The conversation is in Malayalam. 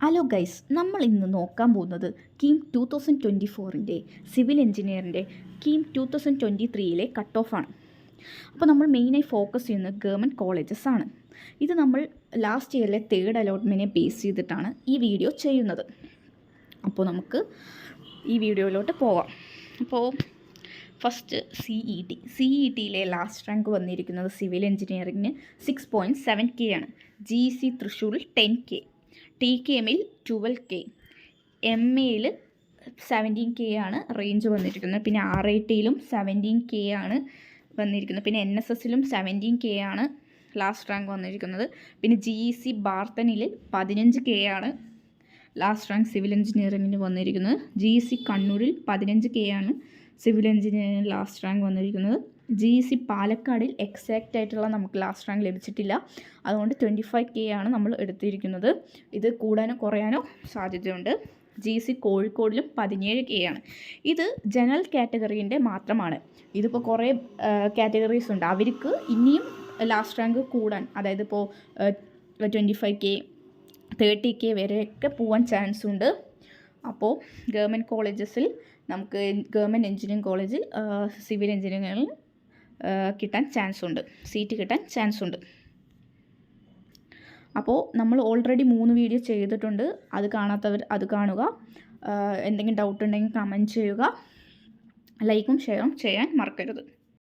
ഹലോ ഗൈസ്, നമ്മൾ ഇന്ന് നോക്കാൻ പോകുന്നത് കീം 2024ൻ്റെ സിവിൽ എഞ്ചിനീയറിൻ്റെ കീം 2023യിലെ കട്ട് ഓഫാണ്. അപ്പോൾ നമ്മൾ മെയിനായി ഫോക്കസ് ചെയ്യുന്നത് ഗവൺമെൻറ് കോളേജസ് ആണ്. ഇത് നമ്മൾ ലാസ്റ്റ് ഇയറിലെ 3rd അലോട്ട്മെൻറ്റിനെ ബേസ് ചെയ്തിട്ടാണ് ഈ വീഡിയോ ചെയ്യുന്നത്. അപ്പോൾ നമുക്ക് ഈ വീഡിയോയിലോട്ട് പോവാം. അപ്പോൾ ഫസ്റ്റ് സി ഇ ടിയിലെ ലാസ്റ്റ് റാങ്ക് വന്നിരിക്കുന്നത് സിവിൽ എഞ്ചിനീയറിങ്ങിന് 6.7K ആണ്. GC Thrissur 10K, TKMൽ 12K, MAയിൽ 17K ആണ് റേഞ്ച് വന്നിരിക്കുന്നത്. പിന്നെ RITയിലും 17K ആണ് വന്നിരിക്കുന്നത്. പിന്നെ NSSലും 17K ആണ് ലാസ്റ്റ് റാങ്ക് വന്നിരിക്കുന്നത്. പിന്നെ GEC ബാർത്തനിൽ 15K ആണ് ലാസ്റ്റ് റാങ്ക് സിവിൽ എഞ്ചിനീയറിങ്ങിന് വന്നിരിക്കുന്നത്. GEC കണ്ണൂരിൽ 15K ആണ് സിവിൽ എഞ്ചിനീയറിംഗ് ലാസ്റ്റ് റാങ്ക് വന്നിരിക്കുന്നത്. GEC പാലക്കാടിൽ എക്സാക്റ്റ് ആയിട്ടുള്ള നമുക്ക് ലാസ്റ്റ് റാങ്ക് ലഭിച്ചിട്ടില്ല, അതുകൊണ്ട് 25K ആണ് നമ്മൾ എടുത്തിരിക്കുന്നത്. ഇത് കൂടാനോ കുറയാനോ സാധ്യതയുണ്ട്. GEC കോഴിക്കോടിലും 17K ആണ്. ഇത് ജനറൽ കാറ്റഗറീൻ്റെ മാത്രമാണ്. ഇതിപ്പോൾ കുറേ കാറ്റഗറീസ് ഉണ്ട്, അവർക്ക് ഇനിയും ലാസ്റ്റ് റാങ്ക് കൂടാൻ, അതായത് ഇപ്പോൾ 25K 30K വരെയൊക്കെ പോകാൻ ചാൻസ് ഉണ്ട്. അപ്പോൾ ഗവൺമെൻറ് കോളേജസിൽ നമുക്ക് ഗവൺമെൻറ് എഞ്ചിനീയറിംഗ് കോളേജിൽ സിവിൽ എഞ്ചിനീയറിംഗിൽ കിട്ടാൻ ചാൻസ് ഉണ്ട്, സീറ്റ് കിട്ടാൻ ചാൻസ് ഉണ്ട്. അപ്പോൾ നമ്മൾ ഓൾറെഡി 3 വീഡിയോ ചെയ്തിട്ടുണ്ട്, അത് കാണാത്തവർ അത് കാണുക. എന്തെങ്കിലും ഡൗട്ട് ഉണ്ടെങ്കിൽ കമൻറ്റ് ചെയ്യുക. ലൈക്കും ഷെയറും ചെയ്യാൻ മറക്കരുത്.